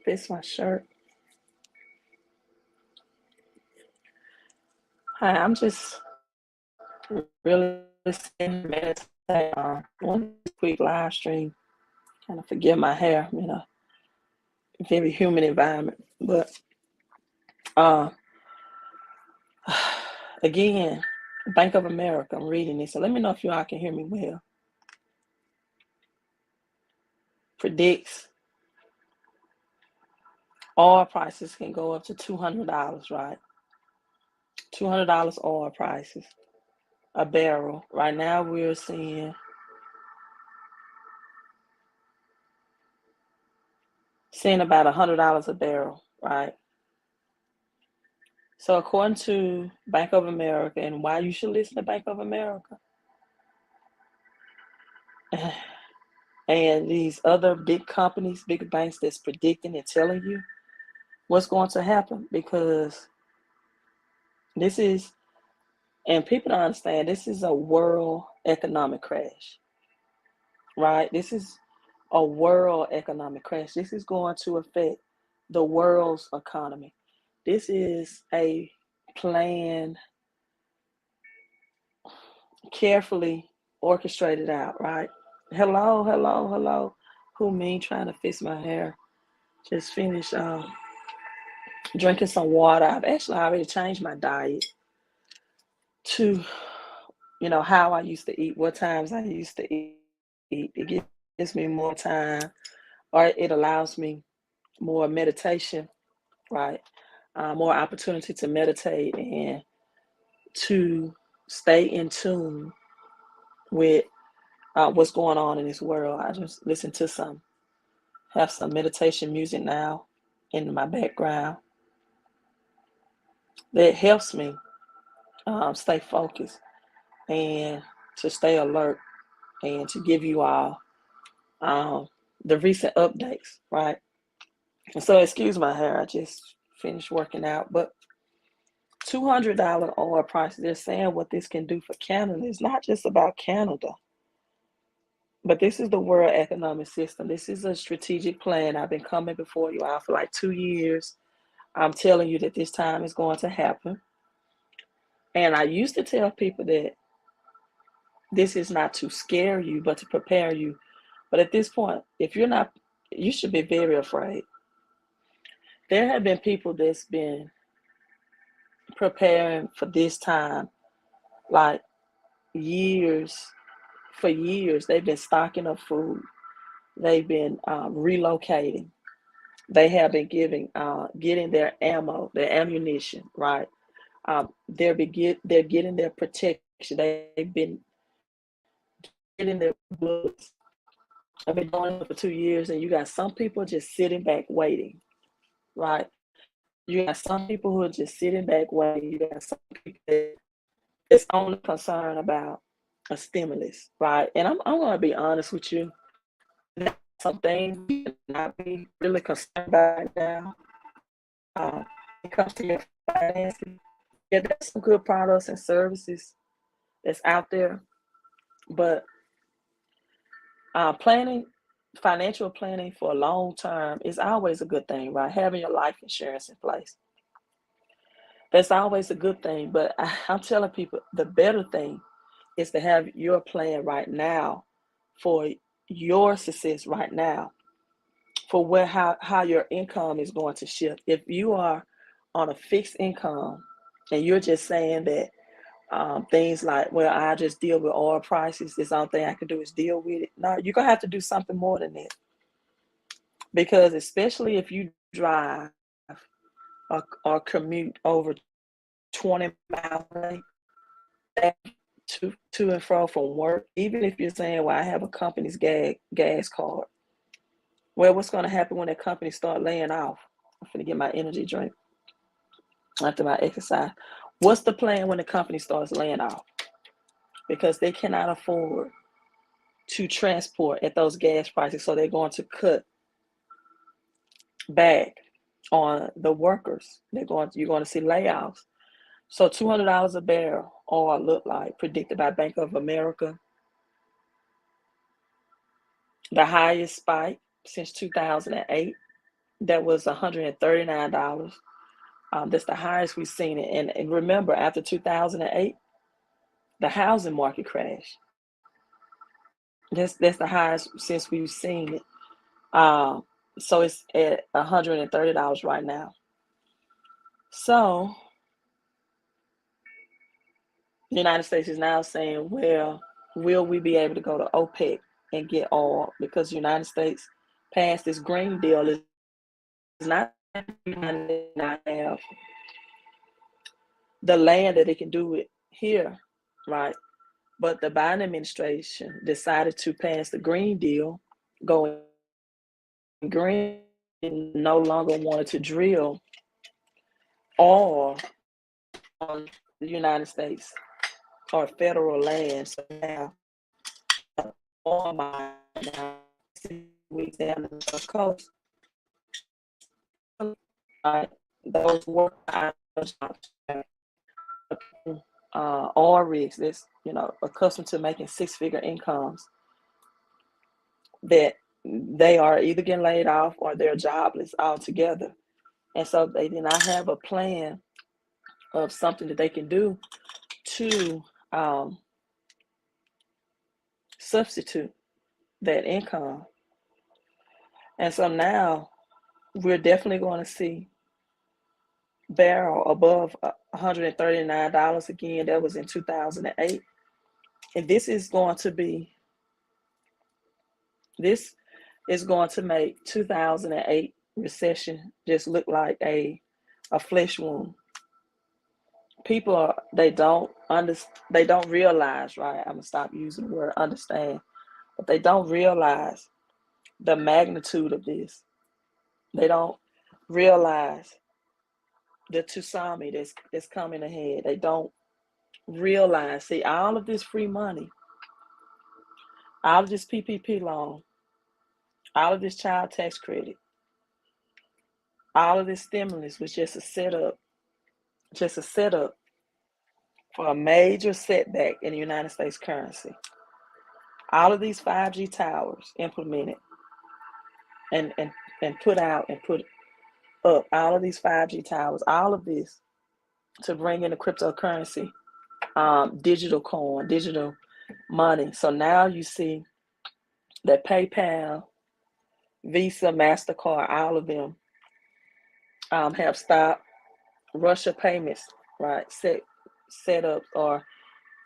fits my shirt. Hi, I'm just really sitting here meditating on this quick live stream. Kind of forget my hair, very humid environment. But uh, again, Bank of America, I'm reading this. So let me know if you all can hear me well. Predicts oil prices can go up to $200, right? $200 oil prices, a barrel. Right now we're seeing about $100 a barrel, right? So according to Bank of America, and why you should listen to Bank of America and these other big companies, big banks that's predicting and telling you what's going to happen, because this is, and people don't understand, this is a world economic crash, right? This is a world economic crash. This is going to affect the world's economy. This is a planned, carefully orchestrated out, right? Hello, hello, hello. Who me trying to fix my hair? Just finished drinking some water. I've actually already changed my diet to, how I used to eat, what times I used to eat. It gives me more time, or it allows me more meditation, right? More opportunity to meditate and to stay in tune with what's going on in this world. I just listen to have some meditation music now in my background that helps me stay focused and to stay alert and to give you all the recent updates, right? And so, excuse my hair, I just finished working out, but $200 oil prices, they're saying what this can do for Canada. It's not just about Canada, but this is the world economic system. This is a strategic plan. I've been coming before you all for like 2 years. I'm telling you that this time is going to happen. And I used to tell people that this is not to scare you, but to prepare you. But at this point, if you're not, you should be very afraid. There have been people that's been preparing for this time, like for years. They've been stocking up food. They've been relocating. They have been getting their ammo, their ammunition, right? They're getting their protection. They've been getting their books. I've been doing it for 2 years, and you got some people just sitting back waiting, right? You got some people who are just sitting back waiting. You got some people that's only concerned about a stimulus, right? And I'm going to be honest with you. There's some things you cannot be really concerned about right now. When it comes to your finances, yeah, there's some good products and services that's out there, but financial planning for a long term is always a good thing, right? Having your life insurance in place. That's always a good thing. But I'm telling people the better thing is to have your plan right now for your success right now, for how your income is going to shift. If you are on a fixed income and you're just saying that things like, well, I just deal with oil prices, this only thing I can do is deal with it. No, you're gonna have to do something more than that, because especially if you drive or commute over 20 miles a day to and fro from work, even if you're saying, well, I have a company's gas card. Well, what's going to happen when that company start laying off? I'm going to get my energy drink after my exercise. What's the plan when the company starts laying off? Because they cannot afford to transport at those gas prices, so they're going to cut back on the workers. You're going to see layoffs. So $200 a barrel, oil look like, predicted by Bank of America. The highest spike since 2008. that was $139. That's the highest we've seen it. And remember, after 2008, the housing market crashed. That's the highest since we've seen it. Um, so it's at $130 right now. So the United States is now saying, well, will we be able to go to OPEC and get oil? Because the United States passed this Green Deal. Is not not have the land that it can do it here, right? But the Biden administration decided to pass the Green Deal, going green, no longer wanted to drill oil on the United States or federal land. So now oil mine now down the Gulf Coast, right? Those work oil rigs that's accustomed to making six-figure incomes, that they are either getting laid off or they're jobless altogether. And so they did not have a plan of something that they can do to substitute that income. And so now we're definitely going to see barrel above $139 again. That was in 2008. And this is going to make 2008 recession just look like a flesh wound. People they don't realize, right? I'm gonna stop using the word understand, but they don't realize the magnitude of this. They don't realize the tsunami that's coming ahead. They don't realize, see, all of this free money, all of this PPP loan, all of this child tax credit, all of this stimulus was just a setup for a major setback in the United States currency. All of these 5G towers implemented and put out and put up, all of these 5G towers, all of this to bring in the cryptocurrency, digital coin, digital money. So now you see that PayPal, Visa, MasterCard, all of them have stopped Russia payments, right? Set up or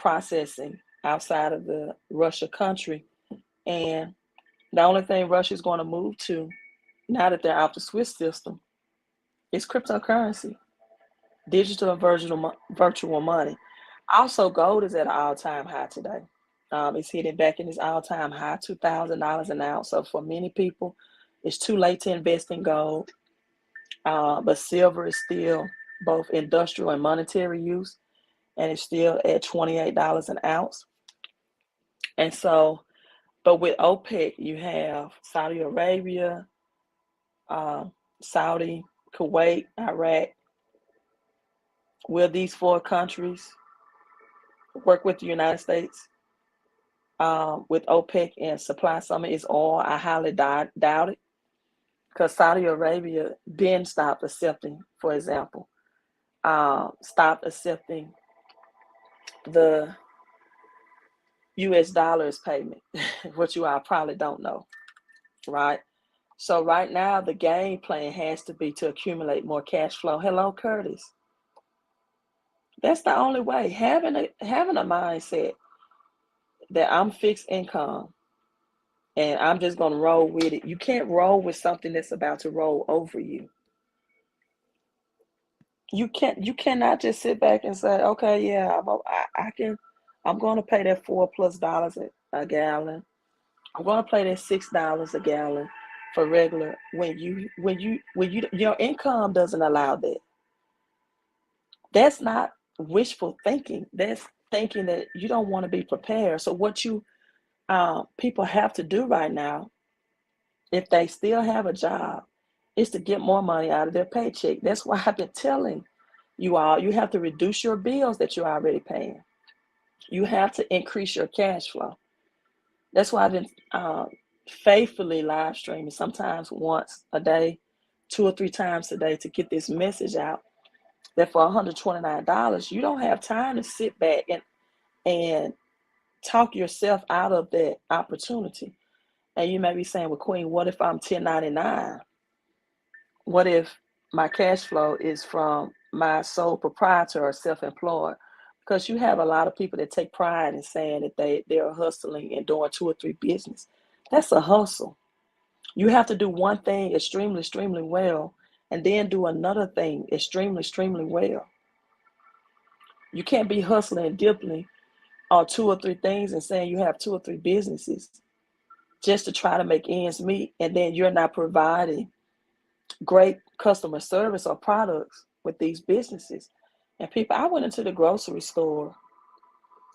processing outside of the Russia country. And the only thing Russia is going to move to, now that they're out the SWIFT system, is cryptocurrency, digital and virtual money. Also, gold is at an all-time high today. It's hitting back in its all-time high, $2,000 an ounce. So for many people, it's too late to invest in gold. But silver is still both industrial and monetary use, and it's still at $28 an ounce. And so, but with OPEC, you have Saudi Arabia, Saudi, Kuwait, Iraq. Will these four countries work with the United States with OPEC and supply some of its oil? I highly doubt it, because Saudi Arabia then stopped accepting, for example, stopped accepting the US dollars payment, which you all probably don't know, right? So right now, the game plan has to be to accumulate more cash flow. Hello, Curtis. That's the only way. Having a mindset that I'm fixed income and I'm just going to roll with it. You can't roll with something that's about to roll over you. You cannot just sit back and say, okay, yeah, I'm going to pay that $4+ a gallon. I'm going to pay that $6 a gallon for regular, when your income doesn't allow that. That's not wishful thinking. That's thinking that you don't want to be prepared. So what people have to do right now, if they still have a job, is to get more money out of their paycheck. That's why I've been telling you all, you have to reduce your bills that you're already paying. You have to increase your cash flow. That's why I've been faithfully live streaming, sometimes once a day, 2 or 3 times today to get this message out that for $129, you don't have time to sit back and talk yourself out of that opportunity. And you may be saying, well, Queen, what if I'm 1099? What if my cash flow is from my sole proprietor or self-employed? Because you have a lot of people that take pride in saying that they're hustling and doing 2 or 3 business. That's a hustle. You have to do one thing extremely, extremely well, and then do another thing extremely, extremely well. You can't be hustling and dipping on 2 or 3 things and saying you have 2 or 3 businesses just to try to make ends meet, and then you're not providing great customer service or products with these businesses. And people, I went into the grocery store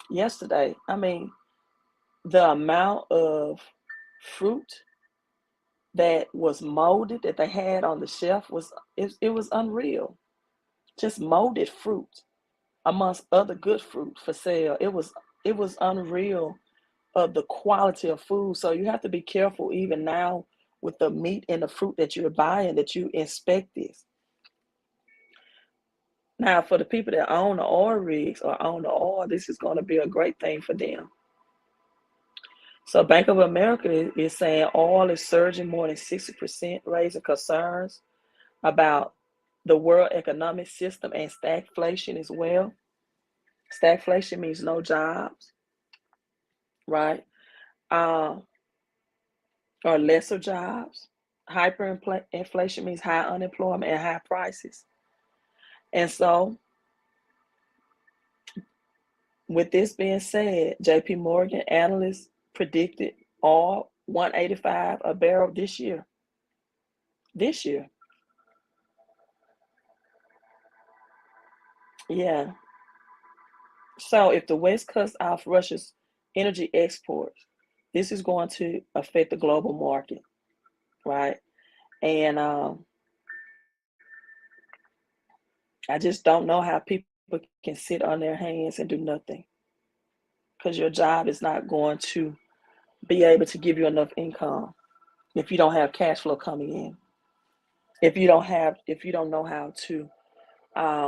yesterday. I mean, the amount of fruit that was molded that they had on the shelf it was unreal. Just molded fruit amongst other good fruit for sale. It was unreal of the quality of food. So you have to be careful even now with the meat and the fruit that you're buying, that you inspect this. Now, for the people that own the oil rigs or own the oil, this is going to be a great thing for them. So Bank of America is saying oil is surging more than 60%, raising concerns about the world economic system and stagflation as well. Stagflation means no jobs, right? Or lesser jobs. Hyperinflation means high unemployment and high prices. And so, with this being said, JP Morgan analysts predicted oil 185 a barrel this year. This year. Yeah. So if the West cuts off Russia's energy exports, this is going to affect the global market, right? And I just don't know how people can sit on their hands and do nothing, because your job is not going to be able to give you enough income if you don't have cash flow coming in. If you don't know how to,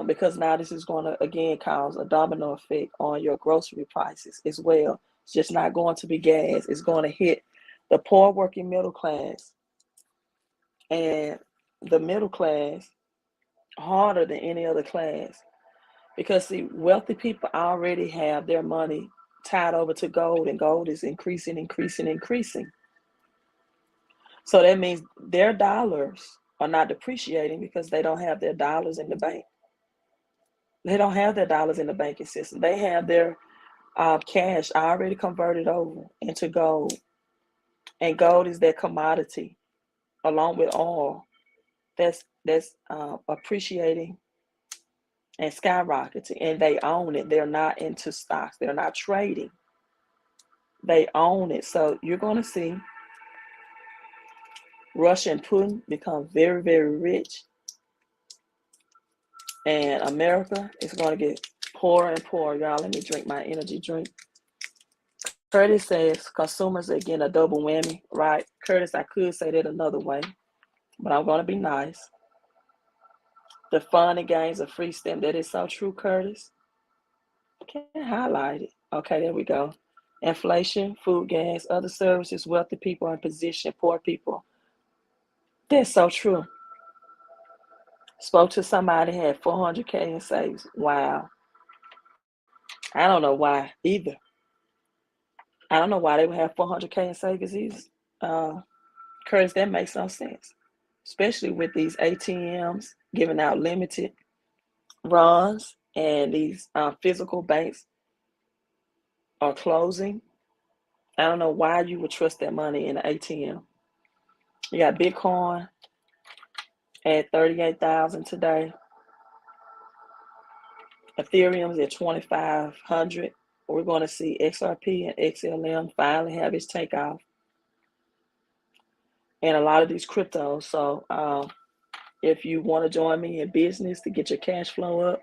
because now this is going to again cause a domino effect on your grocery prices as well. It's just not going to be gas. It's going to hit the poor working middle class and the middle class harder than any other class. Because see, wealthy people already have their money tied over to gold, and gold is increasing, increasing, increasing. So that means their dollars are not depreciating because they don't have their dollars in the bank. They don't have their dollars in the banking system. They have their cash already converted over into gold. And gold is their commodity, along with oil, that's appreciating and skyrocketing. And they own it. They're not into stocks. They're not trading. They own it. So you're going to see Russia and Putin become very, very rich. And America is going to get poorer and poorer. Y'all, let me drink my energy drink. Curtis says consumers are getting a double whammy, right? Curtis, I could say that another way, but I'm going to be nice. The fun and games of free stem. That is so true, Curtis. Can't highlight it. Okay, there we go. Inflation, food, gas, other services, wealthy people in position, poor people. That's so true. Spoke to somebody had 400K in savings. Wow. I don't know why either. I don't know why they would have 400K in savings either. Curtis, that makes no sense, especially with these ATMs giving out limited runs and these physical banks are closing. I don't know why you would trust that money in an ATM. You got Bitcoin at 38,000 today. Ethereum's at 2,500. We're going to see XRP and XLM finally have its takeoff, and a lot of these cryptos. So if you want to join me in business to get your cash flow up,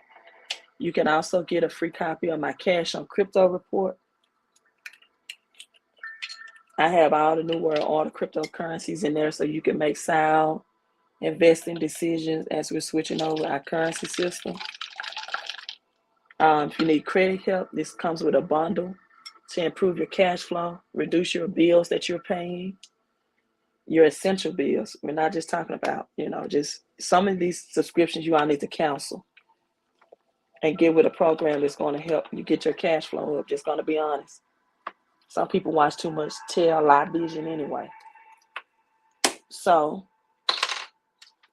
you can also get a free copy of my Cash on Crypto report. I have all the new world, all the cryptocurrencies in there, so you can make sound investing decisions as we're switching over our currency system. If you need credit help, this comes with a bundle to improve your cash flow, reduce your bills that you're paying, your essential bills. We're not just talking about, just some of these subscriptions you all need to cancel and get with a program that's going to help you get your cash flow up. Just going to be honest. Some people watch too much live vision anyway. So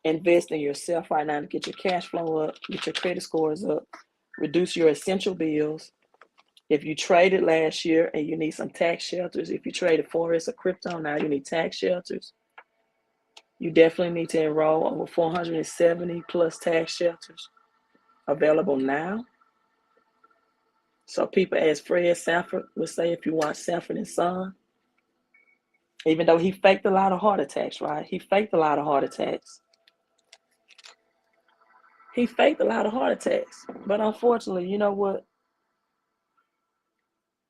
invest in yourself right now to get your cash flow up, get your credit scores up, reduce your essential bills. If you traded last year and you need some tax shelters, if you traded Forex or crypto, now you need tax shelters. You definitely need to enroll over 470 plus tax shelters available now. So people, as Fred Sanford would say, if you watch Sanford and Son, even though he faked a lot of heart attacks, right? He faked a lot of heart attacks. He faked a lot of heart attacks. But unfortunately, you know what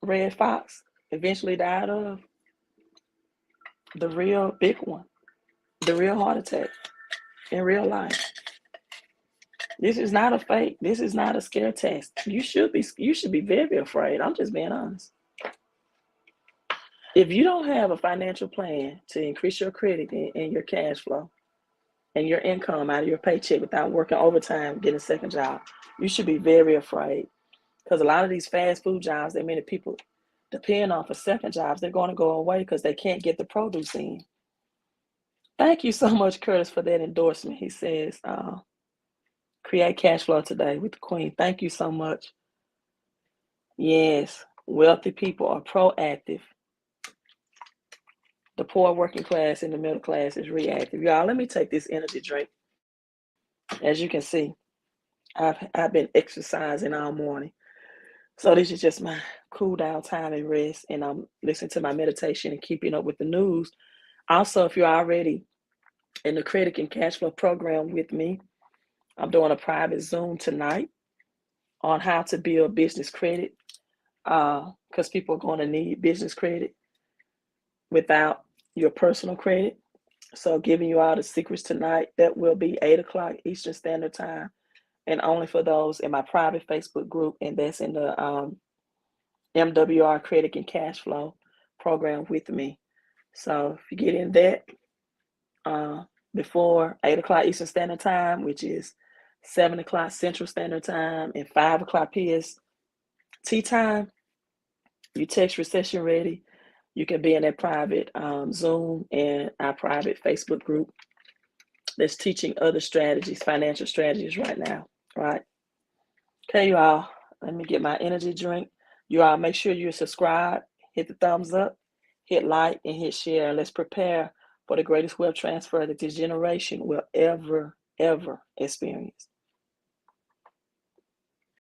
Red Fox eventually died of? The real big one. The real heart attack in real life. This is not a fake. This is not a scare test. You should be very afraid. I'm just being honest. If you don't have a financial plan to increase your credit and your cash flow and your income out of your paycheck without working overtime, getting a second job, you should be very afraid. Because a lot of these fast food jobs that many people depend on for second jobs, they're going to go away because they can't get the produce in. Thank you so much, Curtis, for that endorsement. He says, create cash flow today with the Queen. Thank you so much. Yes, wealthy people are proactive. The poor working class and the middle class is reactive. Y'all, let me take this energy drink. As you can see, I've been exercising all morning. So this is just my cool down time and rest. And I'm listening to my meditation and keeping up with the news. Also, if you're already in the credit and cash flow program with me, I'm doing a private Zoom tonight on how to build business credit, because people are going to need business credit without your personal credit. So giving you all the secrets tonight. That will be 8 o'clock Eastern Standard Time, and only for those in my private Facebook group, and that's in the MWR Credit and Cash Flow program with me. So if you get in that before 8 o'clock Eastern Standard Time, which is 7 o'clock Central Standard Time and 5 o'clock PST time, you text Recession Ready. You can be in that private Zoom and our private Facebook group that's teaching other strategies, financial strategies right now, right? Okay, you all, let me get my energy drink. You all make sure you're subscribed, hit the thumbs up, hit like, and hit share. And let's prepare for the greatest wealth transfer that this generation will ever experience.